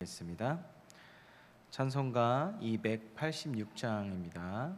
있습니다. 찬송가 286장입니다.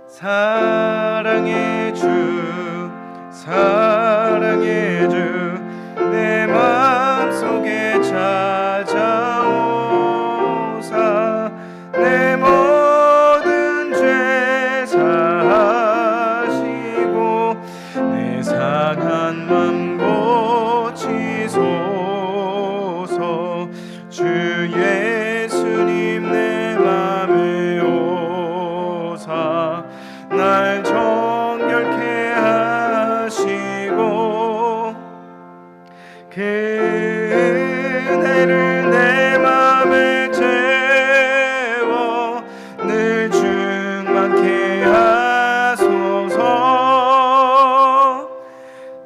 사랑의 주 사랑의 주 내 마음속에 찾아오사 내 모든 죄 사하시고 내 상한 맘 고치소서. 주 예수님 내 맘에 오사 날 정결케 하시고 그 은혜를 내 맘에 채워 늘 충만케 하소서.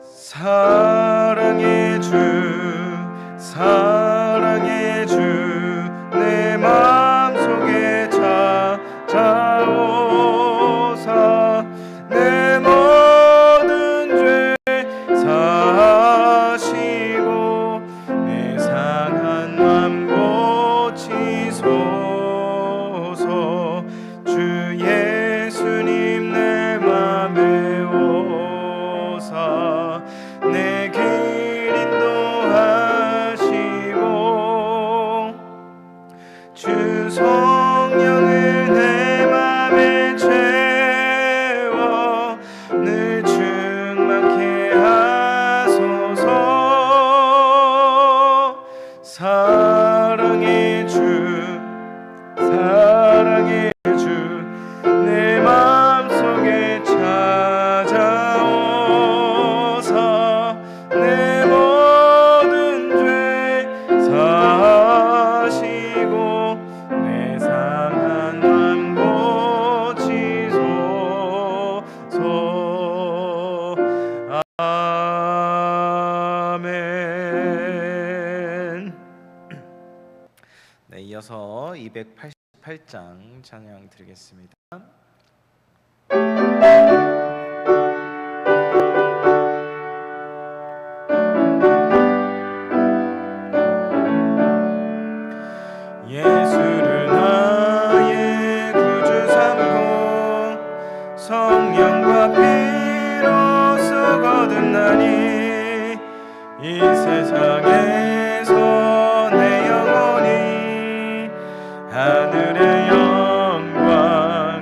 사랑의 주 사랑의 주 내 마음속에 찾아오사 내 모든 죄 사하시고 내 상한 맘 고치소서. 주 예수님 내 맘에 오사 내 길 인도하시고 주 성령을 내 맘에 채워 늘 충만케 하소서. 사랑의 주 사랑의 주 내 마음속에 찾아오사 내 모든 죄 사하시고 내 상한 맘 고치소서. 아멘. 네, 이어서 288장 찬양 드리겠습니다. 예수를 나의 구주 삼고 성령과 피로써 거듭나니 이 세상에서 내 영혼이 하늘의 영광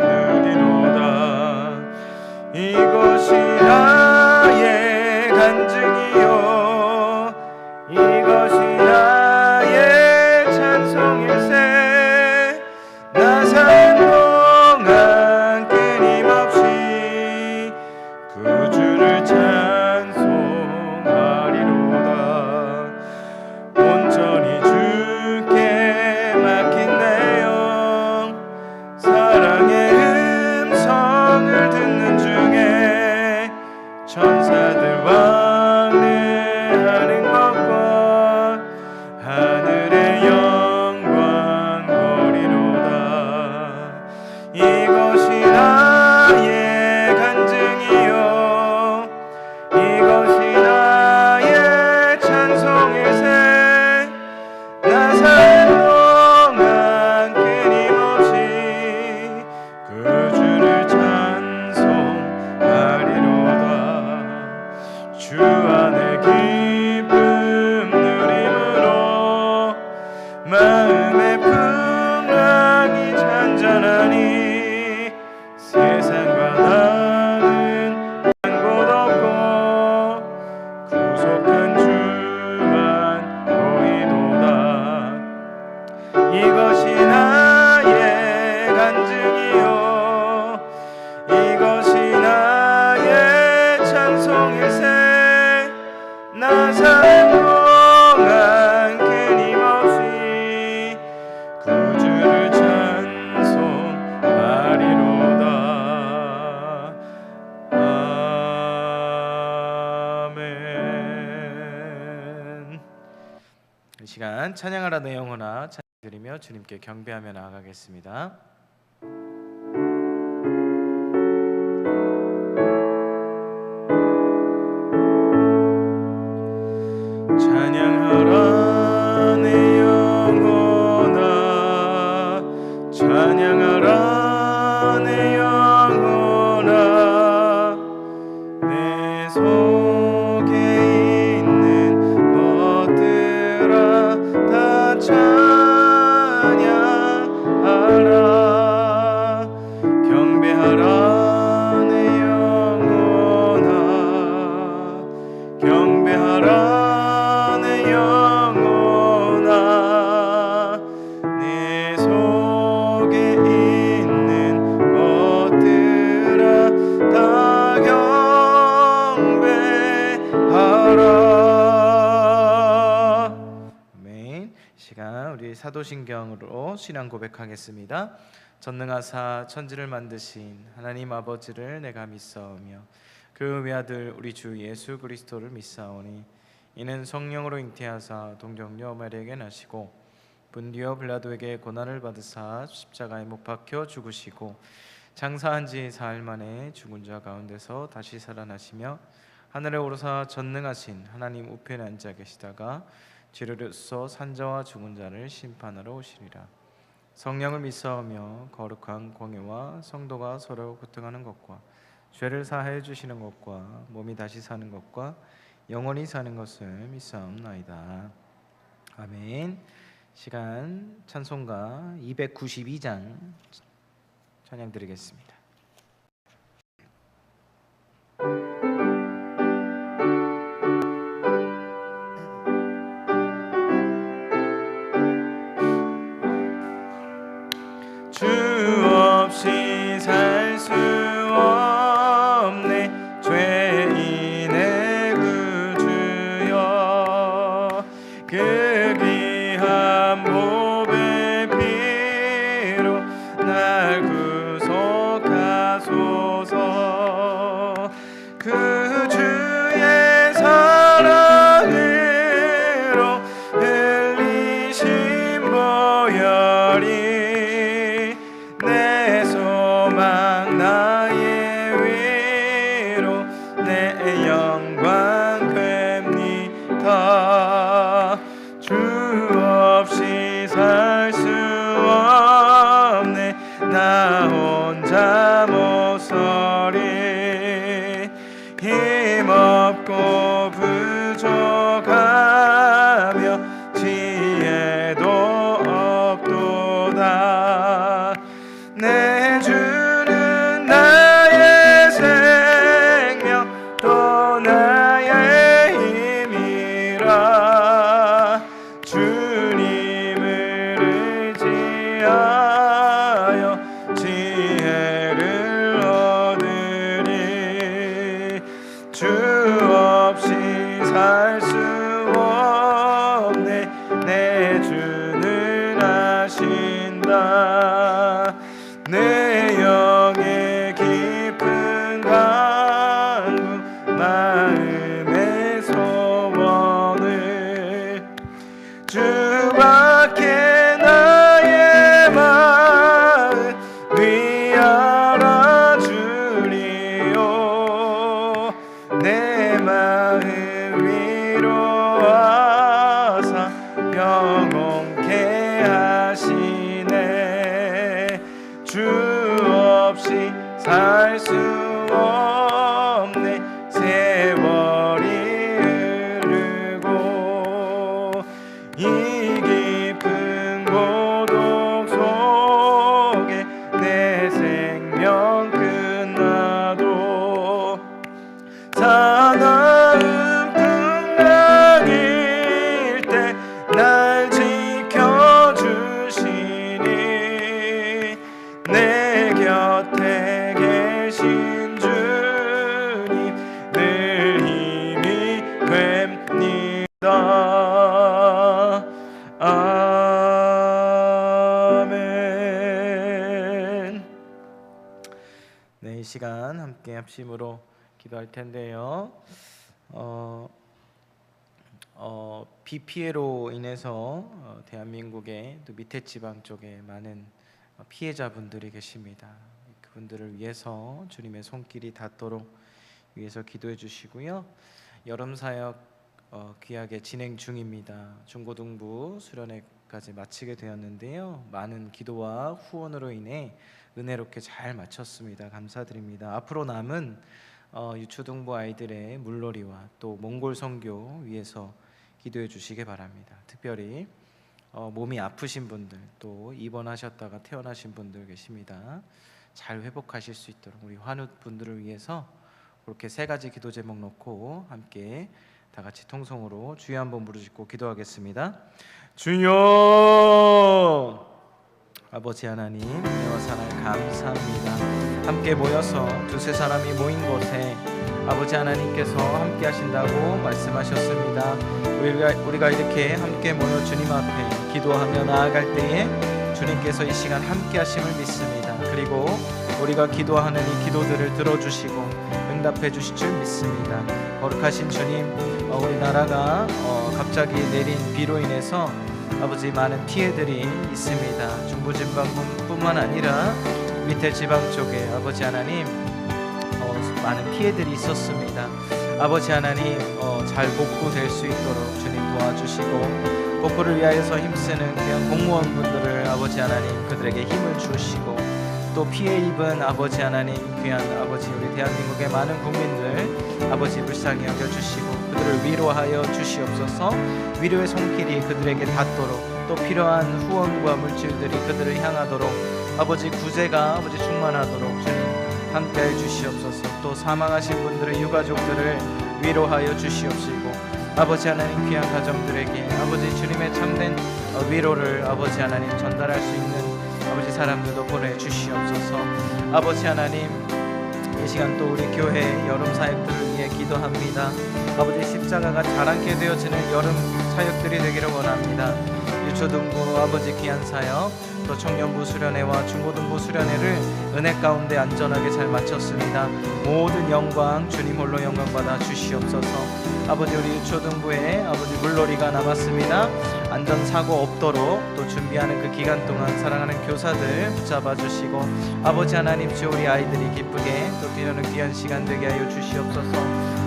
이것이 나의 간증이요 이것이 나의 찬송일세 나 사는 동안 끊임없이 구주를 찬송하리로다. 아멘. 이 시간 찬양하라 내 영혼아 찬양 드리며 주님께 경배하며 나아가겠습니다. 찬양하라 내 영혼아 찬양하라 내 영혼아 내 속에 있는 것들아 다 찬양하라 경배하라 내 영혼아 경배하라 영혼아 내 속에 있는 것들아 다 경배하라. 아멘. 이 시간 우리 사도신경으로 신앙 고백하겠습니다. 전능하사 천지를 만드신 하나님 아버지를 내가 믿사오며 그 외아들 우리 주 예수 그리스도를 믿사오니 이는 성령으로 잉태하사 동정녀 마리아에게 나시고 분디오 빌라도에게 고난을 받으사 십자가에 못 박혀 죽으시고 장사한 지 사흘 만에 죽은 자 가운데서 다시 살아나시며 하늘에 오르사 전능하신 하나님 우편에 앉아 계시다가 죄로서 산자와 죽은 자를 심판하러 오시리라. 성령을 믿사오며 거룩한 공예와 성도가 서로 고통하는 것과 죄를 사하여 주시는 것과 몸이 다시 사는 것과 영원히 사는 것을 믿사옵나이다. 아멘. 시간 찬송가 292장 찬양 드리겠습니다. 주 없이 살 수 없네 죄인의 구주여 그 귀한 보배 피로 날 구속하소서 그 주의 사랑으로 흘리신 보혈이 내 소망 나의 위로 내 영광 됩니다. 주 없이 살 수 없네 나 혼자 못 서리 힘없고 부족하며 지혜도 없도다 내 주는 나의 생명 또 나의 힘이라 주님을 의지하여 지혜를 얻으리 주 없이 살 수 없네 내 주는 아신다 내 영의 깊은 간구 마음의 소원을 주밖에 나의 마음 위하라 주리요 내 마음 위로하사 영원케 하시네 주 없이 살 수 없네 세월이 흐르고 이 깊은 고독 속에 내 생명 끝나도 사나운 풍랑일 때 날 지켜주시니 내 곁에 계신 주님 늘 힘이 됩니다. 아멘. 네, 이 시간 함께 합심으로 기도할 텐데요. 비 피해로 인해서 대한민국의 또 밑에 지방 쪽에 많은 피해자분들이 계십니다. 그분들을 위해서 주님의 손길이 닿도록 위해서 기도해 주시고요. 여름 사역 귀하게 진행 중입니다. 중고등부 수련회까지 마치게 되었는데요. 많은 기도와 후원으로 인해 은혜롭게 잘 마쳤습니다. 감사드립니다. 앞으로 남은 유초등부 아이들의 물놀이와 또 몽골 선교 위해서 기도해 주시기 바랍니다. 특별히 몸이 아프신 분들, 또 입원하셨다가 퇴원하신 분들 계십니다. 잘 회복하실 수 있도록 우리 환우 분들을 위해서 그렇게 세 가지 기도 제목 놓고 함께 다 같이 통성으로 주여 한번 부르짖고 기도하겠습니다. 주여, 아버지 하나님, 은혜와 사랑 감사합니다. 함께 모여서 두세 사람이 모인 곳에 아버지 하나님께서 함께 하신다고 말씀하셨습니다. 우리가 이렇게 함께 모여 주님 앞에 기도하며 나아갈 때에 주님께서 이 시간 함께 하심을 믿습니다. 그리고 우리가 기도하는 이 기도들을 들어주시고 응답해 주실 줄 믿습니다. 거룩하신 주님, 우리나라가 갑자기 내린 비로 인해서 아버지 많은 피해들이 있습니다. 중부지방뿐만 아니라 밑에 지방 쪽에 아버지 하나님 많은 피해들이 있었습니다. 아버지 하나님 잘 복구될 수 있도록 주님 도와주시고 복구를 위하여서 힘쓰는 그냥 공무원분들을 아버지 하나님 그들에게 힘을 주시고 또 피해 입은 아버지 하나님 귀한 아버지 우리 대한민국의 많은 국민들 아버지 불쌍히 여겨주시고 그들을 위로하여 주시옵소서. 위로의 손길이 그들에게 닿도록 또 필요한 후원과 물질들이 그들을 향하도록 아버지 구제가 아버지 충만하도록 주님 함께해 주시옵소서. 또 사망하신 분들의 유가족들을 위로하여 주시옵시고 아버지 하나님 귀한 가정들에게 아버지 주님의 참된 위로를 아버지 하나님 전달할 수 있는 아버지 사람들도 보내주시옵소서. 아버지 하나님 이 시간 또 우리 교회 여름 사역들을 위해 기도합니다. 아버지 십자가가 자랑케 되어지는 여름 사역들이 되기를 원합니다. 유초등부 아버지 귀한 사역 또 청년부 수련회와 중고등부 수련회를 은혜 가운데 안전하게 잘 마쳤습니다. 모든 영광 주님 홀로 영광 받아 주시옵소서. 아버지 우리 유초등부에 아버지 물놀이가 남았습니다. 안전사고 없도록 또 준비하는 그 기간 동안 사랑하는 교사들 붙잡아 주시고 아버지 하나님 주 우리 아이들이 기쁘게 또 기도하는 귀한 시간 되게 하여 주시옵소서.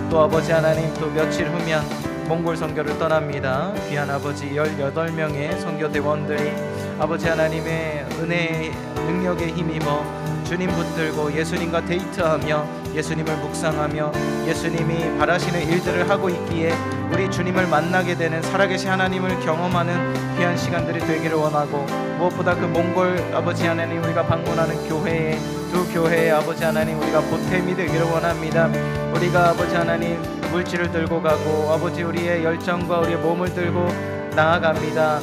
또 아버지 하나님 또 며칠 후면 몽골 선교를 떠납니다. 귀한 아버지 18명의 선교대원들이 아버지 하나님의 은혜의 능력에 힘입어 주님 붙들고 예수님과 데이트하며 예수님을 묵상하며 예수님이 바라시는 일들을 하고 있기에 우리 주님을 만나게 되는 살아계신 하나님을 경험하는 귀한 시간들이 되기를 원하고 무엇보다 그 몽골 아버지 하나님 우리가 방문하는 교회에 두 교회에 아버지 하나님 우리가 보탬이 되기를 원합니다. 우리가 아버지 하나님 물질을 들고 가고 아버지 우리의 열정과 우리의 몸을 들고 나아갑니다.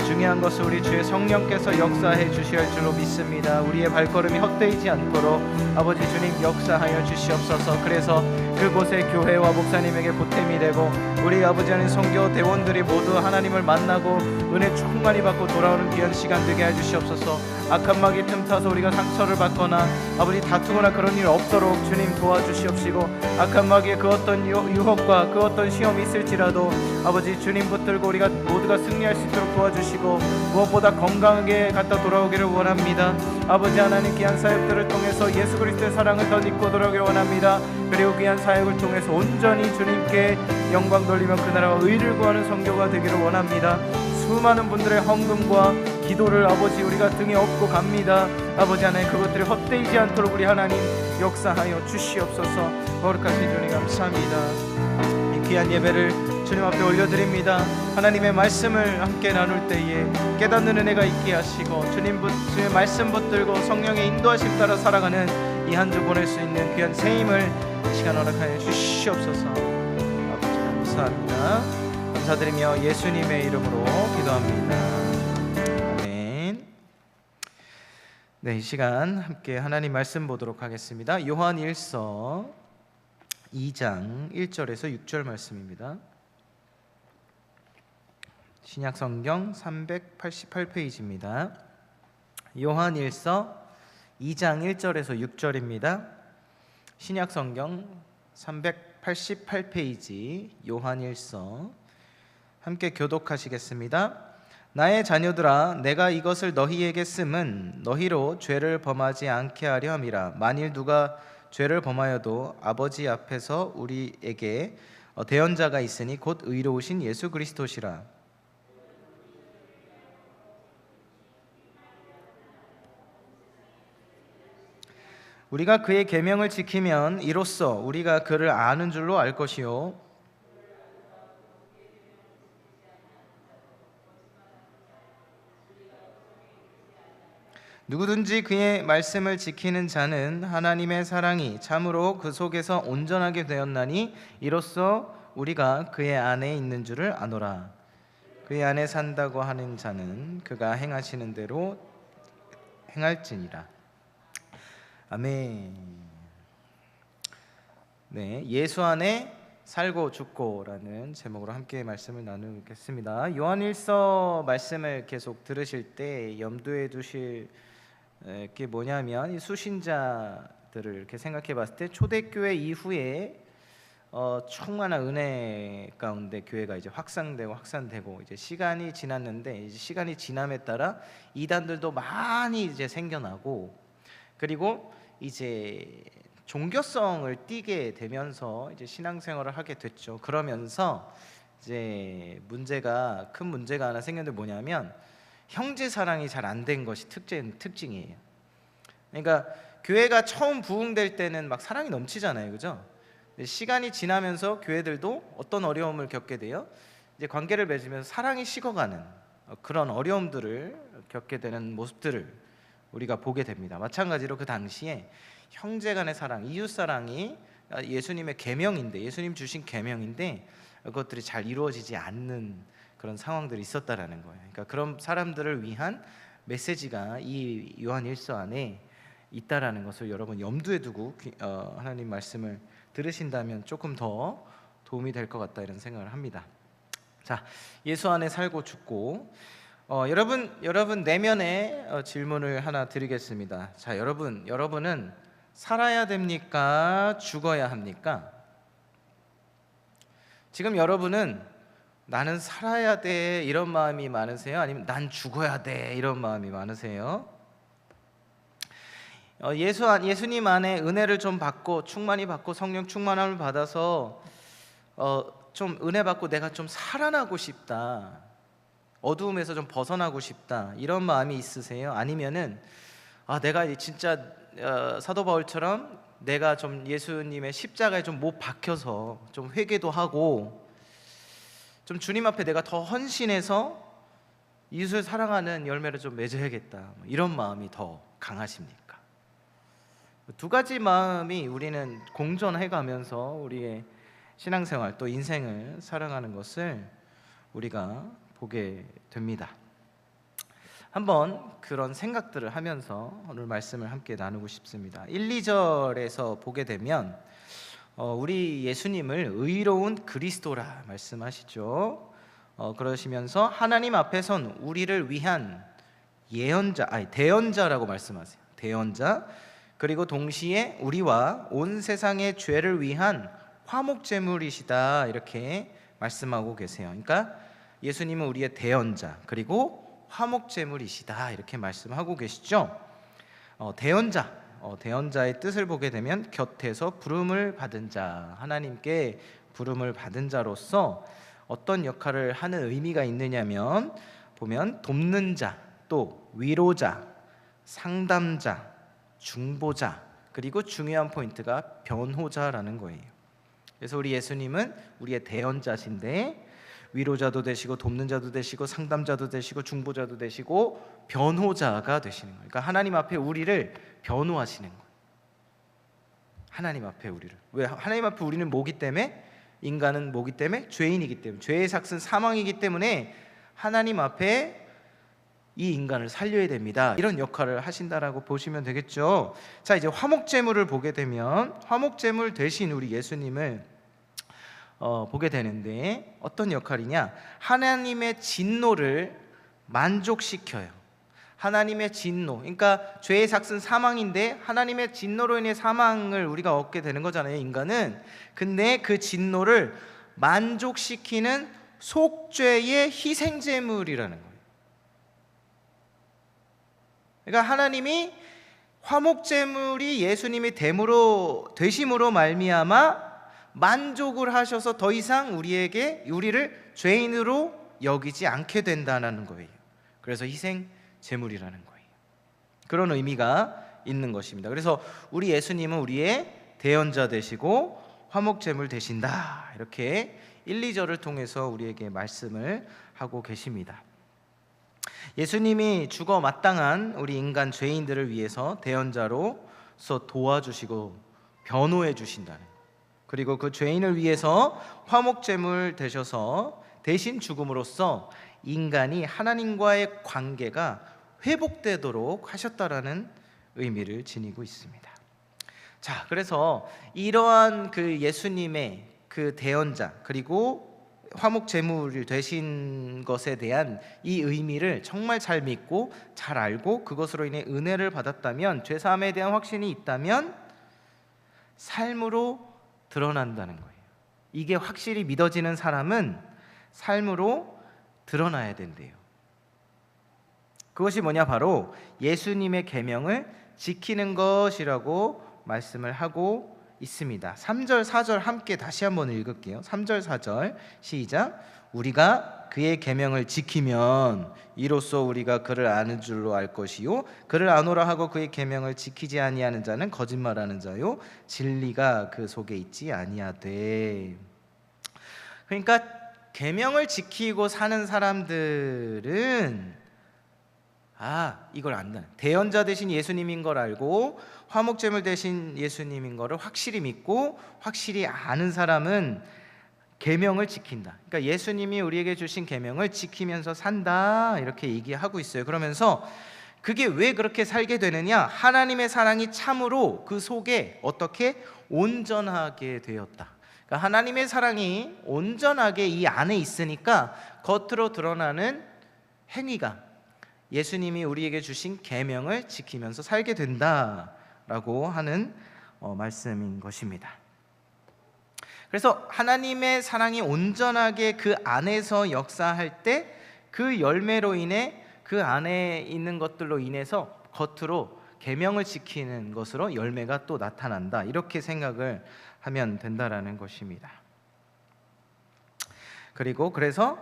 중요한 것은 우리 주의 성령께서 역사해 주실 줄로 믿습니다. 우리의 발걸음이 헛되이지 않도록 아버지 주님 역사하여 주시옵소서. 그래서 그곳의 교회와 목사님에게 보탬이 되고 우리 아버지 하나님 선교 대원들이 모두 하나님을 만나고 은혜 충만히 받고 돌아오는 귀한 시간 되게 해 주시옵소서. 악한 마귀 틈타서 우리가 상처를 받거나 아버지 다투거나 그런 일 없도록 주님 도와주시옵시고 악한 마귀의 그 어떤 유혹과 그 어떤 시험이 있을지라도 아버지 주님 붙들고 우리가 모두가 승리할 수 있도록 도와주시고 무엇보다 건강하게 갔다 돌아오기를 원합니다. 아버지 하나님 귀한 사역들을 통해서 예수 그리스도의 사랑을 더 믿고 돌아오기를 원합니다. 그리고 귀한 사역을 통해서 온전히 주님께 영광 돌리며 그 나라와 의를 구하는 선교가 되기를 원합니다. 수많은 분들의 헌금과 기도를 아버지 우리가 등에 업고 갑니다. 아버지 하나님 그것들이 헛되이지 않도록 우리 하나님 역사하여 주시옵소서. 거룩하신 주님 감사합니다. 이 귀한 예배를 주님 앞에 올려드립니다. 하나님의 말씀을 함께 나눌 때에 깨닫는 은혜가 있게 하시고 주님의 말씀 붙들고 성령의 인도하심 따라 살아가는 이 한 주 보낼 수 있는 귀한 새 힘을 이 시간 허락하여 주시옵소서. 아버지 감사합니다. 감사드리며 예수님의 이름으로 기도합니다. 아멘. 네, 이 시간 함께 하나님 말씀 보도록 하겠습니다. 요한 1서 2장 1절에서 6절 말씀입니다. 신약 성경 388페이지입니다. 요한 1서 2장 1절에서 6절입니다. 신약 성경 388페이지 요한 1서 함께 교독하시겠습니다. 나의 자녀들아, 내가 이것을 너희에게 씀은 너희로 죄를 범하지 않게 하려 함이라. 만일 누가 죄를 범하여도 아버지 앞에서 우리에게 대언자가 있으니 곧 의로우신 예수 그리스도시라. 우리가 그의 계명을 지키면 이로써 우리가 그를 아는 줄로 알 것이요 누구든지 그의 말씀을 지키는 자는 하나님의 사랑이 참으로 그 속에서 온전하게 되었나니 이로써 우리가 그의 안에 있는 줄을 아노라. 그의 안에 산다고 하는 자는 그가 행하시는 대로 행할지니라. 아멘. 네, 예수 안에 살고 죽고라는 제목으로 함께 말씀을 나누겠습니다. 요한일서 말씀을 계속 들으실 때 염두에 두실 게 뭐냐면 이 수신자들을 이렇게 생각해 봤을 때 초대교회 이후에 충만한 은혜 가운데 교회가 이제 확산되고 이제 시간이 지났는데 이제 시간이 지남에 따라 이단들도 많이 이제 생겨나고 그리고 이제 종교성을 띠게 되면서 이제 신앙생활을 하게 됐죠. 그러면서 이제 큰 문제가 하나 생겼는데 뭐냐면 형제 사랑이 잘 안 된 것이 특징이에요. 그러니까 교회가 처음 부흥될 때는 막 사랑이 넘치잖아요, 그죠? 시간이 지나면서 교회들도 어떤 어려움을 겪게 돼요. 이제 관계를 맺으면서 사랑이 식어가는 그런 어려움들을 겪게 되는 모습들을 우리가 보게 됩니다. 마찬가지로 그 당시에 형제간의 사랑, 이웃 사랑이 예수님의 계명인데, 예수님 주신 계명인데 그것들이 잘 이루어지지 않는 그런 상황들이 있었다라는 거예요. 그러니까 그런 사람들을 위한 메시지가 이 요한 1서 안에 있다라는 것을 여러분 염두에 두고 하나님 말씀을 들으신다면 조금 더 도움이 될 것 같다 이런 생각을 합니다. 자, 예수 안에 살고 죽고 여러분 내면에 질문을 하나 드리겠습니다. 자, 여러분은 살아야 됩니까? 죽어야 합니까? 지금 여러분은 나는 살아야 돼 이런 마음이 많으세요? 아니면 난 죽어야 돼 이런 마음이 많으세요? 예수님 안에 은혜를 좀 받고 충만히 받고 성령 충만함을 받아서 좀 은혜 받고 내가 좀 살아나고 싶다, 어두움에서 좀 벗어나고 싶다 이런 마음이 있으세요? 아니면은 내가 진짜 사도 바울처럼 내가 좀 예수님의 십자가에 좀 못 박혀서 좀 회개도 하고 좀 주님 앞에 내가 더 헌신해서 이웃을 사랑하는 열매를 좀 맺어야겠다 이런 마음이 더 강하십니까? 두 가지 마음이 우리는 공존해가면서 우리의 신앙생활 또 인생을 살아가는 것을 우리가 보게 됩니다. 한번 그런 생각들을 하면서 오늘 말씀을 함께 나누고 싶습니다. 1, 2절에서 보게 되면 우리 예수님을 의로운 그리스도라 말씀하시죠. 그러시면서 하나님 앞에 선 우리를 위한 대언자라고 말씀하세요. 대언자, 그리고 동시에 우리와 온 세상의 죄를 위한 화목제물이시다 이렇게 말씀하고 계세요. 그러니까 예수님은 우리의 대언자 그리고 화목제물이시다 이렇게 말씀하고 계시죠. 대언자의 뜻을 보게 되면 곁에서 부름을 받은 자, 하나님께 부름을 받은 자로서 어떤 역할을 하는 의미가 있느냐면 보면 돕는 자, 또 위로자, 상담자, 중보자, 그리고 중요한 포인트가 변호자라는 거예요. 그래서 우리 예수님은 우리의 대언자신데 위로자도 되시고 돕는 자도 되시고 상담자도 되시고 중보자도 되시고 변호자가 되시는 거예요. 그러니까 하나님 앞에 우리를 변호하시는 거예요. 하나님 앞에 우리를. 왜? 하나님 앞에 우리는 뭐기 때문에? 인간은 뭐기 때문에? 죄인이기 때문에. 죄의 삭은 사망이기 때문에 하나님 앞에 이 인간을 살려야 됩니다. 이런 역할을 하신다라고 보시면 되겠죠. 자, 이제 화목제물을 보게 되면 화목제물 대신 우리 예수님을 보게 되는데 어떤 역할이냐? 하나님의 진노를 만족시켜요. 하나님의 진노, 그러니까 죄의 삭은 사망인데 하나님의 진노로 인해 사망을 우리가 얻게 되는 거잖아요, 인간은. 근데 그 진노를 만족시키는 속죄의 희생제물이라는 거예요. 그러니까 하나님이 화목제물이 예수님이 되심으로 말미암아 만족을 하셔서 더 이상 우리를 죄인으로 여기지 않게 된다는 거예요. 그래서 희생제물이라는 거예요. 그런 의미가 있는 것입니다. 그래서 우리 예수님은 우리의 대언자 되시고 화목제물 되신다, 이렇게 1, 2절을 통해서 우리에게 말씀을 하고 계십니다. 예수님이 죽어 마땅한 우리 인간 죄인들을 위해서 대언자로서 도와주시고 변호해 주신다는, 그리고 그 죄인을 위해서 화목제물 되셔서 대신 죽음으로써 인간이 하나님과의 관계가 회복되도록 하셨다라는 의미를 지니고 있습니다. 자, 그래서 이러한 그 예수님의 그 대언자 그리고 화목제물이 되신 것에 대한 이 의미를 정말 잘 믿고 잘 알고 그것으로 인해 은혜를 받았다면, 죄사함에 대한 확신이 있다면 삶으로 드러난다는 거예요. 이게 확실히 믿어지는 사람은 삶으로 드러나야 된대요. 그것이 뭐냐? 바로 예수님의 계명을 지키는 것이라고 말씀을 하고 있습니다. 3절 4절 함께 다시 한번 읽을게요. 3절 4절 시작. 우리가 그의 계명을 지키면 이로써 우리가 그를 아는 줄로 알 것이요 그를 아노라 하고 그의 계명을 지키지 아니하는 자는 거짓말하는 자요 진리가 그 속에 있지 아니하되. 그러니까 계명을 지키고 사는 사람들은 이걸 안다. 대언자 대신 예수님인 걸 알고 화목제물 대신 예수님인 거를 확실히 믿고 확실히 아는 사람은 계명을 지킨다. 그러니까 예수님이 우리에게 주신 계명을 지키면서 산다, 이렇게 얘기하고 있어요. 그러면서 그게 왜 그렇게 살게 되느냐? 하나님의 사랑이 참으로 그 속에 어떻게 온전하게 되었다. 그러니까 하나님의 사랑이 온전하게 이 안에 있으니까 겉으로 드러나는 행위가 예수님이 우리에게 주신 계명을 지키면서 살게 된다라고 하는 말씀인 것입니다. 그래서 하나님의 사랑이 온전하게 그 안에서 역사할 때 그 열매로 인해 그 안에 있는 것들로 인해서 겉으로 계명을 지키는 것으로 열매가 또 나타난다, 이렇게 생각을 하면 된다라는 것입니다. 그리고 그래서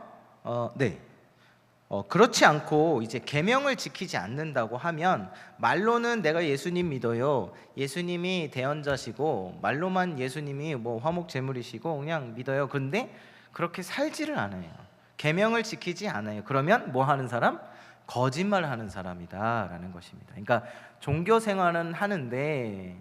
그렇지 않고 이제 계명을 지키지 않는다고 하면 말로는 내가 예수님 믿어요, 예수님이 대언자시고 말로만 예수님이 뭐 화목제물이시고 그냥 믿어요. 그런데 그렇게 살지를 않아요. 계명을 지키지 않아요. 그러면 뭐 하는 사람? 거짓말하는 사람이다라는 것입니다. 그러니까 종교 생활은 하는데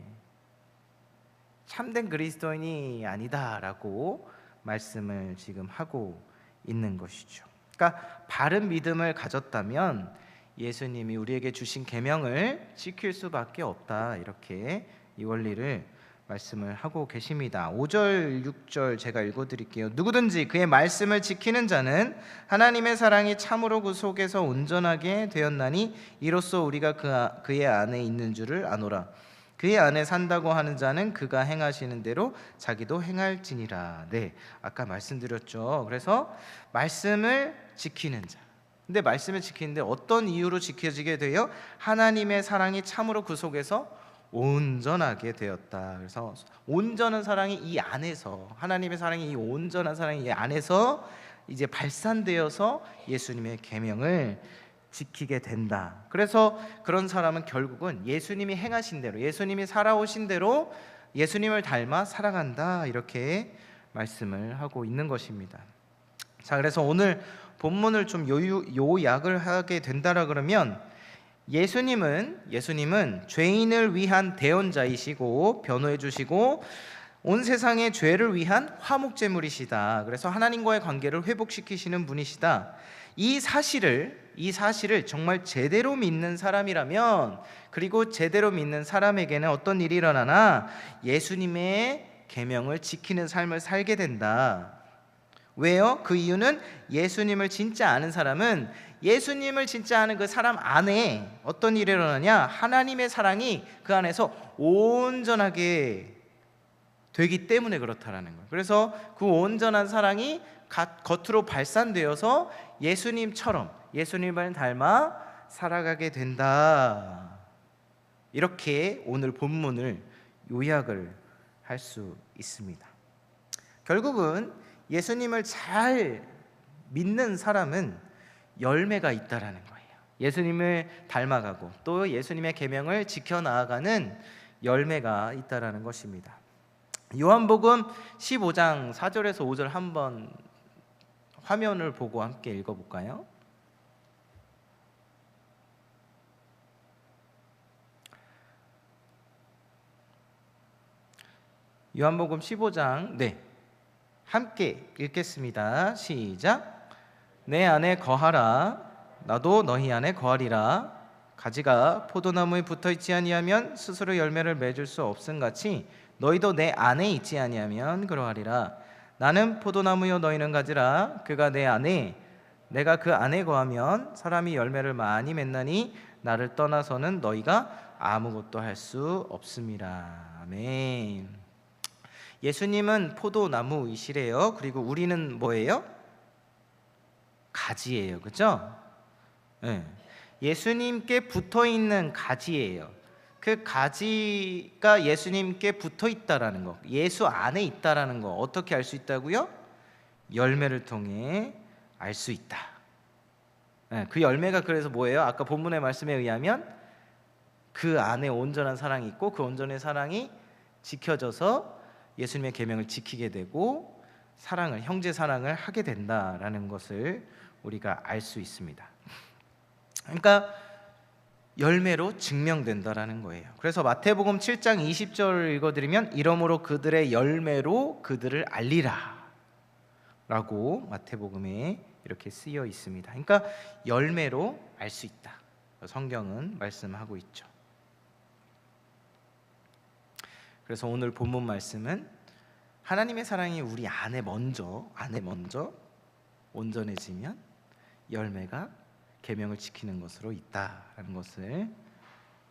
참된 그리스도인이 아니다라고 말씀을 지금 하고 있는 것이죠. 그러니까 바른 믿음을 가졌다면 예수님이 우리에게 주신 계명을 지킬 수밖에 없다, 이렇게 이 원리를 말씀을 하고 계십니다. 5절 6절 제가 읽어드릴게요. 누구든지 그의 말씀을 지키는 자는 하나님의 사랑이 참으로 그 속에서 온전하게 되었나니 이로써 우리가 그의 안에 있는 줄을 아노라. 그의 안에 산다고 하는 자는 그가 행하시는 대로 자기도 행할지니라. 아까 말씀드렸죠. 그래서 말씀을 지키는 자. 근데 말씀을 지키는데 어떤 이유로 지켜지게 돼요? 하나님의 사랑이 참으로 그 속에서 온전하게 되었다. 그래서 온전한 사랑이 이 안에서, 하나님의 사랑이 이 온전한 사랑이 이 안에서 이제 발산되어서 예수님의 계명을 지키게 된다. 그래서 그런 사람은 결국은 예수님이 행하신 대로, 예수님이 살아오신 대로 예수님을 닮아 살아간다, 이렇게 말씀을 하고 있는 것입니다. 자, 그래서 오늘 본문을 좀 요약을 하게 된다라 그러면 예수님은 죄인을 위한 대언자이시고 변호해 주시고 온 세상의 죄를 위한 화목제물이시다. 그래서 하나님과의 관계를 회복시키시는 분이시다. 이 사실을 정말 제대로 믿는 사람이라면, 그리고 제대로 믿는 사람에게는 어떤 일이 일어나나? 예수님의 계명을 지키는 삶을 살게 된다. 왜요? 그 이유는 예수님을 진짜 아는 사람은, 예수님을 진짜 아는 그 사람 안에 어떤 일이 일어나냐? 하나님의 사랑이 그 안에서 온전하게 되기 때문에 그렇다라는 거예요. 그래서 그 온전한 사랑이 겉으로 발산되어서 예수님처럼, 예수님을 닮아 살아가게 된다. 이렇게 오늘 본문을 요약을 할 수 있습니다. 결국은 예수님을 잘 믿는 사람은 열매가 있다라는 거예요. 예수님을 닮아가고 또 예수님의 계명을 지켜나가는 열매가 있다라는 것입니다. 요한복음 15장 4절에서 5절 한번 화면을 보고 함께 읽어볼까요? 요한복음 15장 함께 읽겠습니다. 시작. 내 안에 거하라, 나도 너희 안에 거하리라. 가지가 포도나무에 붙어있지 아니하면 스스로 열매를 맺을 수 없음같이 너희도 내 안에 있지 아니하면 그러하리라. 나는 포도나무요 너희는 가지라. 그가 내 안에, 내가 그 안에 거하면 사람이 열매를 많이 맺나니 나를 떠나서는 너희가 아무것도 할 수 없음이라. 아멘. 예수님은 포도나무이시래요. 그리고 우리는 뭐예요? 가지예요. 그렇죠? 예수님께 붙어있는 가지예요. 그 가지가 예수님께 붙어있다라는 거, 예수 안에 있다라는 거 어떻게 알 수 있다고요? 열매를 통해 알 수 있다. 그 열매가 그래서 뭐예요? 아까 본문의 말씀에 의하면 그 안에 온전한 사랑이 있고 그 온전한 사랑이 지켜져서 예수님의 계명을 지키게 되고 사랑을, 형제 사랑을 하게 된다라는 것을 우리가 알 수 있습니다. 그러니까 열매로 증명된다라는 거예요. 그래서 마태복음 7장 20절을 읽어드리면 이러므로 그들의 열매로 그들을 알리라 라고 마태복음에 이렇게 쓰여 있습니다. 그러니까 열매로 알 수 있다, 성경은 말씀하고 있죠. 그래서 오늘 본문 말씀은 하나님의 사랑이 우리 안에 먼저 온전해지면 열매가 계명을 지키는 것으로 있다라는 것을 볼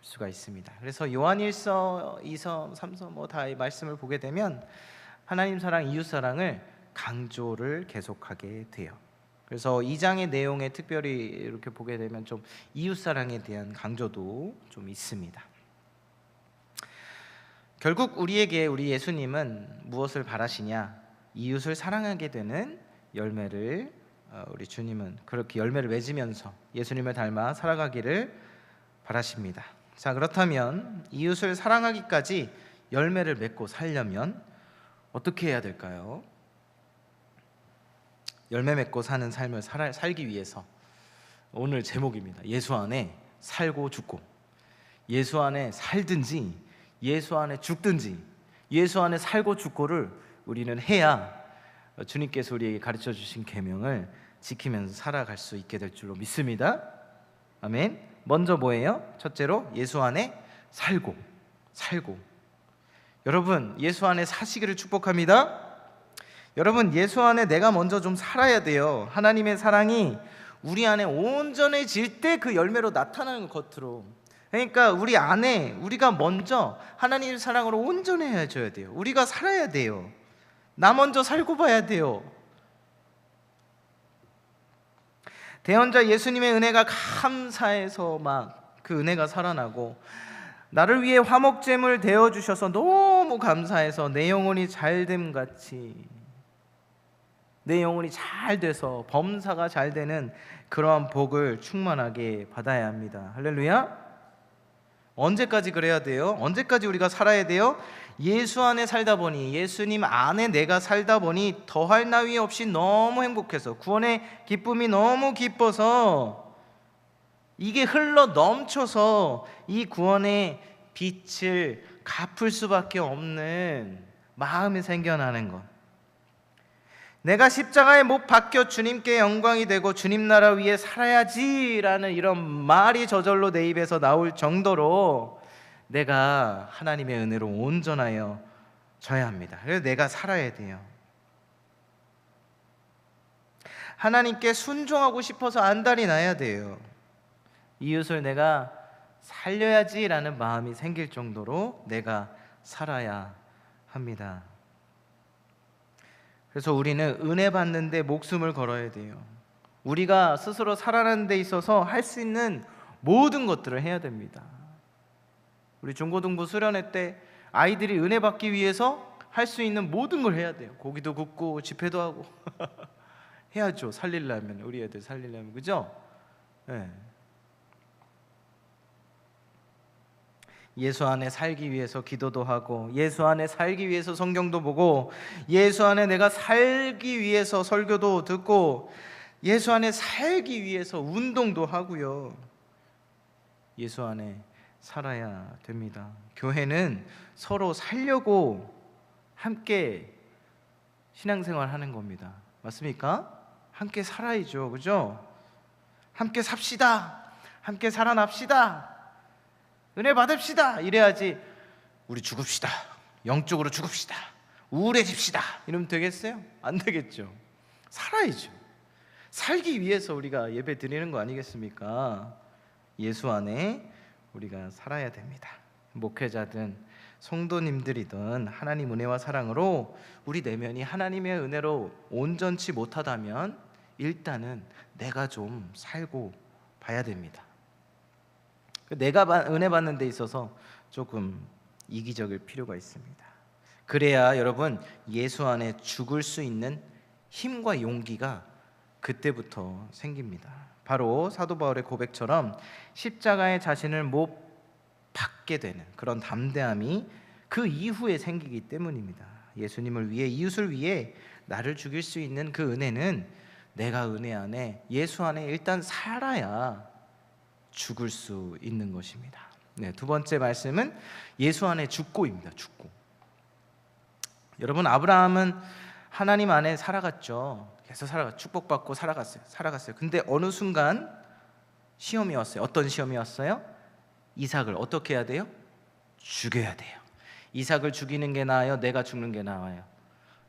수가 있습니다. 그래서 요한 1서, 2서, 3서 뭐 다 이 말씀을 보게 되면 하나님 사랑, 이웃 사랑을 강조를 계속하게 돼요. 그래서 2장의 내용에 특별히 이렇게 보게 되면 좀 이웃 사랑에 대한 강조도 좀 있습니다. 결국 우리에게 우리 예수님은 무엇을 바라시냐? 이웃을 사랑하게 되는 열매를, 우리 주님은 그렇게 열매를 맺으면서 예수님을 닮아 살아가기를 바라십니다. 자, 그렇다면 이웃을 사랑하기까지 열매를 맺고 살려면 어떻게 해야 될까요? 열매 맺고 사는 삶을 살기 위해서 오늘 제목입니다. 예수 안에 살고 죽고. 예수 안에 살든지 예수 안에 죽든지 예수 안에 살고 죽고를 우리는 해야 주님께서 우리에게 가르쳐 주신 계명을 지키면서 살아갈 수 있게 될 줄로 믿습니다. 아멘. 먼저 뭐예요? 첫째로 예수 안에 살고. 여러분, 예수 안에 사시기를 축복합니다. 여러분, 예수 안에 내가 먼저 좀 살아야 돼요. 하나님의 사랑이 우리 안에 온전해질 때 그 열매로 나타나는 겉으로. 그러니까 우리 안에 우리가 먼저 하나님의 사랑으로 온전해져야 돼요. 우리가 살아야 돼요. 나 먼저 살고 봐야 돼요. 대언자 예수님의 은혜가 감사해서 막 그 은혜가 살아나고, 나를 위해 화목제물 되어 주셔서 너무 감사해서 내 영혼이 잘됨 같이, 내 영혼이 잘 돼서 범사가 잘 되는 그러한 복을 충만하게 받아야 합니다. 할렐루야. 언제까지 그래야 돼요? 언제까지 우리가 살아야 돼요? 예수 안에 살다 보니, 예수님 안에 내가 살다 보니 더할 나위 없이 너무 행복해서, 구원의 기쁨이 너무 기뻐서, 이게 흘러 넘쳐서 이 구원의 빛을 갚을 수밖에 없는 마음이 생겨나는 것. 내가 십자가에 못 박혀 주님께 영광이 되고 주님 나라 위에 살아야지라는 이런 말이 저절로 내 입에서 나올 정도로 내가 하나님의 은혜로 온전하여 져야 합니다. 그래서 내가 살아야 돼요. 하나님께 순종하고 싶어서 안달이 나야 돼요. 이웃을 내가 살려야지라는 마음이 생길 정도로 내가 살아야 합니다. 그래서 우리는 은혜 받는데 목숨을 걸어야 돼요. 우리가 스스로 살아가는 데 있어서 할 수 있는 모든 것들을 해야 됩니다. 우리 중고등부 수련회 때 아이들이 은혜 받기 위해서 할 수 있는 모든 걸 해야 돼요. 고기도 굽고 집회도 하고 해야죠. 살리려면, 우리 애들 살리려면, 그죠? 네. 예수 안에 살기 위해서 기도도 하고, 예수 안에 살기 위해서 성경도 보고, 예수 안에 내가 살기 위해서 설교도 듣고, 예수 안에 살기 위해서 운동도 하고요. 예수 안에 살아야 됩니다. 교회는 서로 살려고 함께 신앙생활 하는 겁니다. 맞습니까? 함께 살아야죠. 그죠? 함께 삽시다. 함께 살아납시다. 은혜 받읍시다. 이래야지 우리 죽읍시다. 영적으로 죽읍시다. 우울해집시다. 이러면 되겠어요? 안 되겠죠. 살아야죠. 살기 위해서 우리가 예배 드리는 거 아니겠습니까? 예수 안에 우리가 살아야 됩니다. 목회자든 성도님들이든 하나님 은혜와 사랑으로 우리 내면이 하나님의 은혜로 온전치 못하다면 일단은 내가 좀 살고 봐야 됩니다. 내가 은혜 받는 데 있어서 조금 이기적일 필요가 있습니다. 그래야 여러분 예수 안에 죽을 수 있는 힘과 용기가 그때부터 생깁니다. 바로 사도 바울의 고백처럼 십자가에 자신을 못 박게 되는 그런 담대함이 그 이후에 생기기 때문입니다. 예수님을 위해, 이웃을 위해 나를 죽일 수 있는 그 은혜는 내가 은혜 안에, 예수 안에 일단 살아야 죽을 수 있는 것입니다. 네, 두 번째 말씀은 예수 안에 죽고입니다. 죽고. 여러분, 아브라함은 하나님 안에 살아갔죠. 계속 축복받고 살아갔어요. 근데 어느 순간 시험이 왔어요. 어떤 시험이 왔어요? 이삭을 어떻게 해야 돼요? 죽여야 돼요. 이삭을 죽이는 게 나아요? 내가 죽는 게 나아요?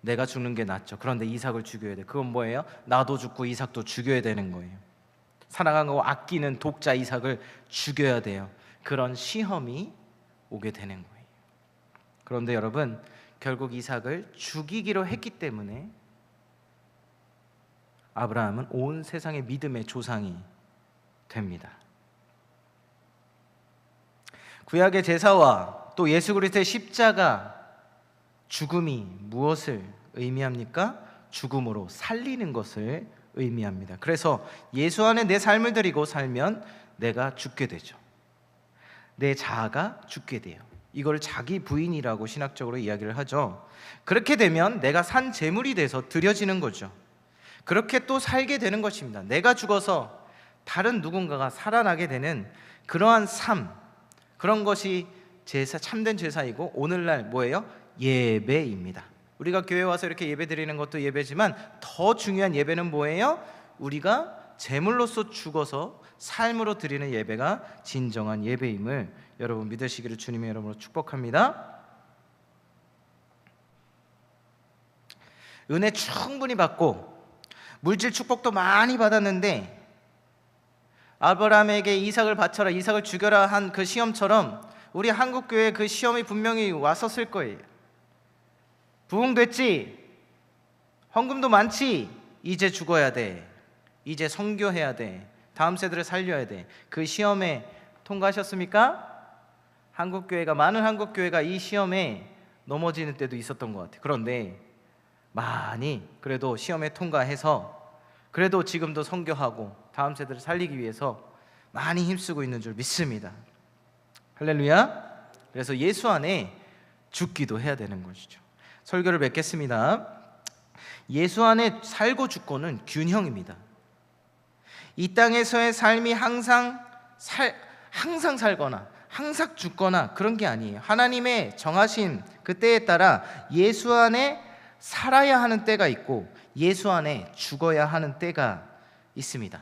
내가 죽는 게 낫죠. 그런데 이삭을 죽여야 돼요. 그건 뭐예요? 나도 죽고 이삭도 죽여야 되는 거예요. 사랑하고 아끼는 독자 이삭을 죽여야 돼요. 그런 시험이 오게 되는 거예요. 그런데 여러분, 결국 이삭을 죽이기로 했기 때문에 아브라함은 온 세상의 믿음의 조상이 됩니다. 구약의 제사와 또 예수 그리스도의 십자가, 죽음이 무엇을 의미합니까? 죽음으로 살리는 것을 의미합니다. 그래서 예수 안에 내 삶을 드리고 살면 내가 죽게 되죠. 내 자아가 죽게 돼요. 이걸 자기 부인이라고 신학적으로 이야기를 하죠. 그렇게 되면 내가 산 제물이 돼서 드려지는 거죠. 그렇게 또 살게 되는 것입니다. 내가 죽어서 다른 누군가가 살아나게 되는 그러한 삶, 그런 것이 제사, 참된 제사이고 오늘날 뭐예요? 예배입니다. 우리가 교회 와서 이렇게 예배 드리는 것도 예배지만 더 중요한 예배는 뭐예요? 우리가 제물로서 죽어서 삶으로 드리는 예배가 진정한 예배임을 여러분 믿으시기를 주님의 이름으로 축복합니다. 은혜 충분히 받고 물질 축복도 많이 받았는데 아브라함에게 이삭을 바쳐라, 이삭을 죽여라 한 그 시험처럼 우리 한국교회에 그 시험이 분명히 왔었을 거예요. 부흥됐지? 헌금도 많지? 이제 죽어야 돼. 이제 선교해야 돼. 다음 세대를 살려야 돼. 그 시험에 통과하셨습니까? 많은 한국교회가 이 시험에 넘어지는 때도 있었던 것 같아요. 그런데 많이 그래도 시험에 통과해서 그래도 지금도 선교하고 다음 세대를 살리기 위해서 많이 힘쓰고 있는 줄 믿습니다. 할렐루야. 그래서 예수 안에 죽기도 해야 되는 것이죠. 설교를 맺겠습니다. 예수 안에 살고 죽고는 균형입니다. 이 땅에서의 삶이 항상 살거나 항상 죽거나 그런 게 아니에요. 하나님의 정하신 그 때에 따라 예수 안에 살아야 하는 때가 있고 예수 안에 죽어야 하는 때가 있습니다.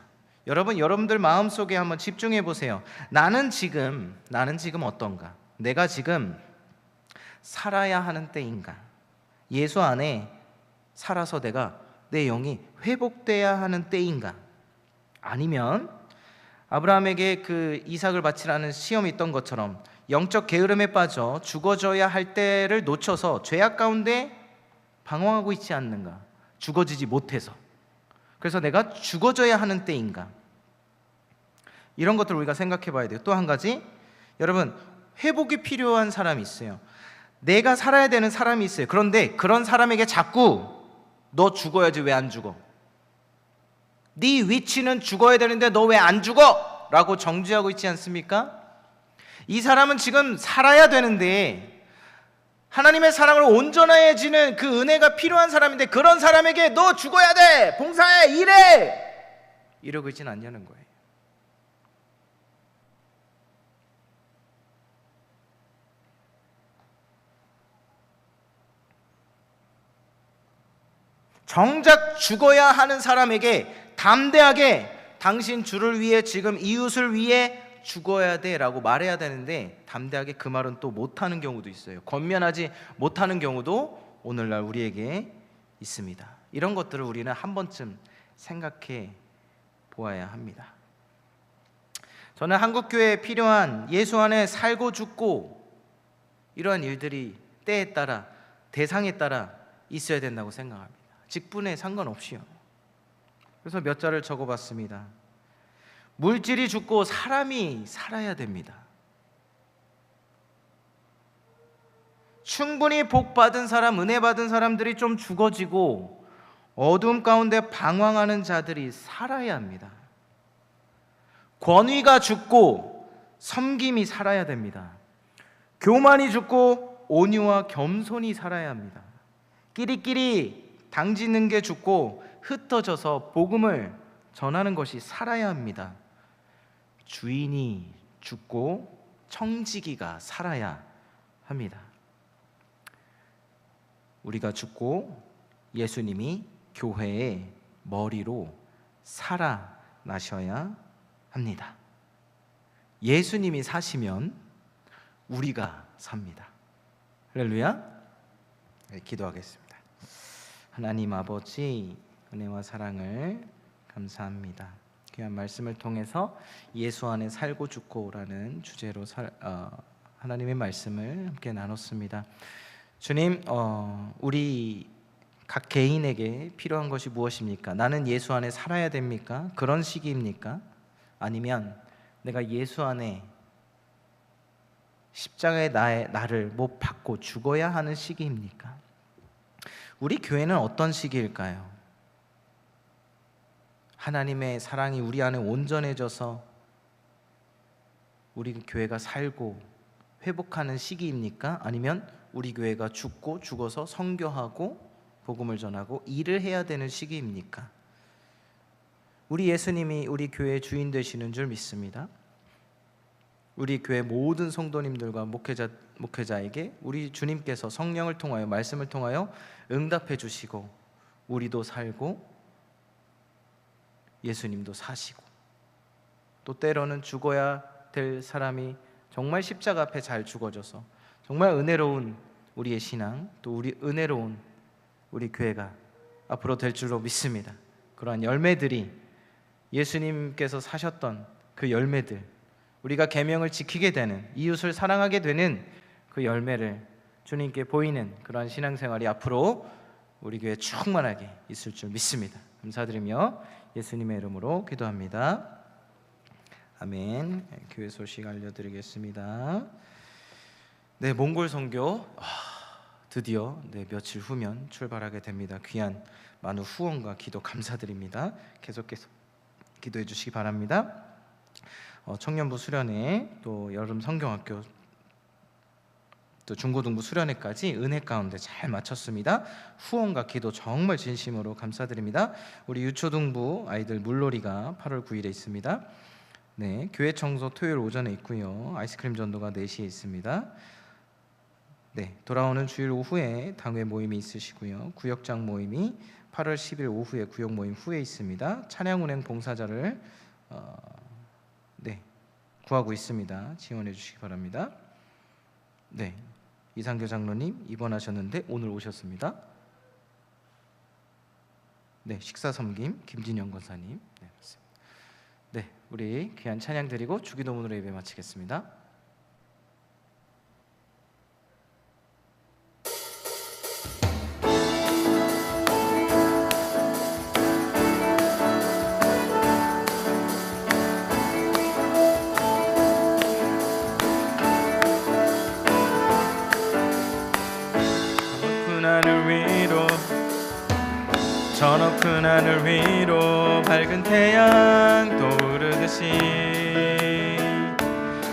여러분들 마음속에 한번 집중해 보세요. 나는 지금 어떤가? 내가 지금 살아야 하는 때인가? 예수 안에 살아서 내 영이 회복돼야 하는 때인가? 아니면 아브라함에게 그 이삭을 바치라는 시험이 있던 것처럼 영적 게으름에 빠져 죽어져야 할 때를 놓쳐서 죄악 가운데 방황하고 있지 않는가? 죽어지지 못해서. 그래서 내가 죽어져야 하는 때인가? 이런 것들을 우리가 생각해 봐야 돼요. 또 한 가지, 여러분, 회복이 필요한 사람이 있어요. 내가 살아야 되는 사람이 있어요. 그런데 그런 사람에게 자꾸 너 죽어야지 왜 안 죽어? 네 위치는 죽어야 되는데 너 왜 안 죽어? 라고 정죄하고 있지 않습니까? 이 사람은 지금 살아야 되는데 하나님의 사랑을 온전해지는 그 은혜가 필요한 사람인데 그런 사람에게 너 죽어야 돼! 봉사해! 일해! 이러고 있진 않냐는 거예요. 정작 죽어야 하는 사람에게 담대하게 당신 주를 위해 지금 이웃을 위해 죽어야 돼 라고 말해야 되는데 담대하게 그 말은 또 못하는 경우도 있어요. 권면하지 못하는 경우도 오늘날 우리에게 있습니다. 이런 것들을 우리는 한 번쯤 생각해 보아야 합니다. 저는 한국교회에 필요한 예수 안에 살고 죽고 이러한 일들이 때에 따라 대상에 따라 있어야 된다고 생각합니다. 직분에 상관없이요. 그래서 몇 자를 적어봤습니다. 물질이 죽고 사람이 살아야 됩니다. 충분히 복 받은 사람, 은혜 받은 사람들이 좀 죽어지고 어둠 가운데 방황하는 자들이 살아야 합니다. 권위가 죽고 섬김이 살아야 됩니다. 교만이 죽고 온유와 겸손이 살아야 합니다. 끼리끼리 당짓는 게 죽고 흩어져서 복음을 전하는 것이 살아야 합니다. 주인이 죽고 청지기가 살아야 합니다. 우리가 죽고 예수님이 교회의 머리로 살아나셔야 합니다. 예수님이 사시면 우리가 삽니다. 할렐루야. 네, 기도하겠습니다. 하나님 아버지, 은혜와 사랑을 감사합니다. 귀한 말씀을 통해서 예수 안에 살고 죽고라는 주제로 하나님의 말씀을 함께 나눴습니다. 주님, 우리 각 개인에게 필요한 것이 무엇입니까? 나는 예수 안에 살아야 됩니까? 그런 시기입니까? 아니면 내가 예수 안에 십자가의 나를 못 받고 죽어야 하는 시기입니까? 우리 교회는 어떤 시기일까요? 하나님의 사랑이 우리 안에 온전해져서 우리 교회가 살고 회복하는 시기입니까? 아니면 우리 교회가 죽고 죽어서 선교하고 복음을 전하고 일을 해야 되는 시기입니까? 우리 예수님이 우리 교회의 주인 되시는 줄 믿습니다. 우리 교회 모든 성도님들과 목회자에게 우리 주님께서 성령을 통하여 말씀을 통하여 응답해 주시고 우리도 살고 예수님도 사시고 또 때로는 죽어야 될 사람이 정말 십자가 앞에 잘 죽어져서 정말 은혜로운 우리의 신앙 또 우리 은혜로운 우리 교회가 앞으로 될 줄로 믿습니다. 그러한 열매들이 예수님께서 사셨던 그 열매들, 우리가 계명을 지키게 되는, 이웃을 사랑하게 되는 그 열매를 주님께 보이는 그러한 신앙생활이 앞으로 우리 교회에 충만하게 있을 줄 믿습니다. 감사드리며 예수님의 이름으로 기도합니다. 아멘. 교회 소식 알려드리겠습니다. 네, 몽골 선교 드디어 며칠 후면 출발하게 됩니다. 귀한 많은 후원과 기도 감사드립니다. 계속해서 기도해 주시기 바랍니다. 청년부 수련회 또 여름 성경학교 또 중고등부 수련회까지 은혜 가운데 잘 마쳤습니다. 후원과 기도 정말 진심으로 감사드립니다. 우리 유초등부 아이들 물놀이가 8월 9일에 있습니다. 네, 교회 청소 토요일 오전에 있고요. 아이스크림 전도가 4시에 있습니다. 네, 돌아오는 주일 오후에 당회 모임이 있으시고요. 구역장 모임이 8월 10일 오후에 구역 모임 후에 있습니다. 차량 운행 봉사자를 네, 구하고 있습니다. 지원해 주시기 바랍니다. 네, 이상교 장로님 입원하셨는데 오늘 오셨습니다. 네, 식사 섬김 김진영 권사님. 네, 맞습니다. 네, 우리 귀한 찬양 드리고 주기도문으로 예배 마치겠습니다. 저 높은 하늘 위로 밝은 태양 떠오르듯이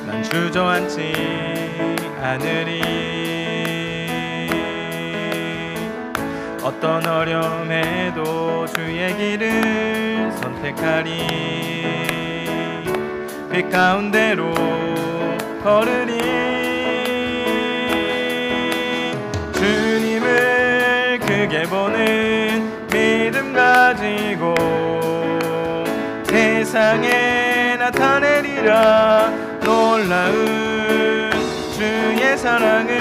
난 주저앉지 않으리. 어떤 어려움에도 주의 길을 선택하리. 빛 가운데로 걸으리. 주님을 크게 보는 믿음 가지고 세상에 나타내리라. 놀라운 주의 사랑을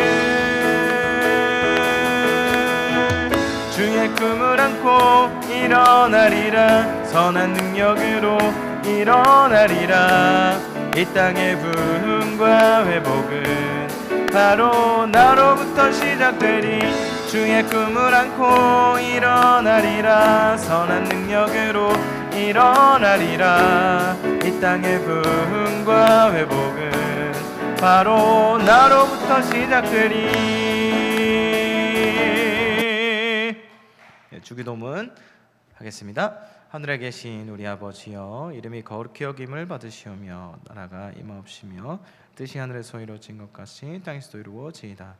주의 꿈을 안고 일어나리라. 선한 능력으로 일어나리라. 이 땅의 부흥과 회복은 바로 나로부터 시작되리. 주의 꿈을 안고 일어나리라. 선한 능력으로 일어나리라. 이 땅의 부흥과 회복은 바로 나로부터 시작되리. 네, 주기도문 하겠습니다. 하늘에 계신 우리 아버지여, 이름이 거룩히 여김을 받으시오며 나라가 임하옵시며 뜻이 하늘에서 이루어진 것 같이 땅에서도 이루어지이다.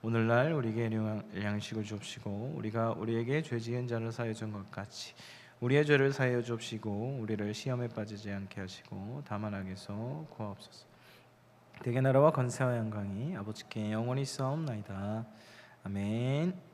오늘날 우리에게 일용할 양식을 주옵시고 우리가 우리에게 죄 지은 자를 사하여 준 것 같이 우리의 죄를 사하여 주옵시고 우리를 시험에 빠지지 않게 하시고 다만 악에서 구하옵소서. 대개 나라와 권세와 영광이 아버지께 영원히 있사옵나이다. 아멘.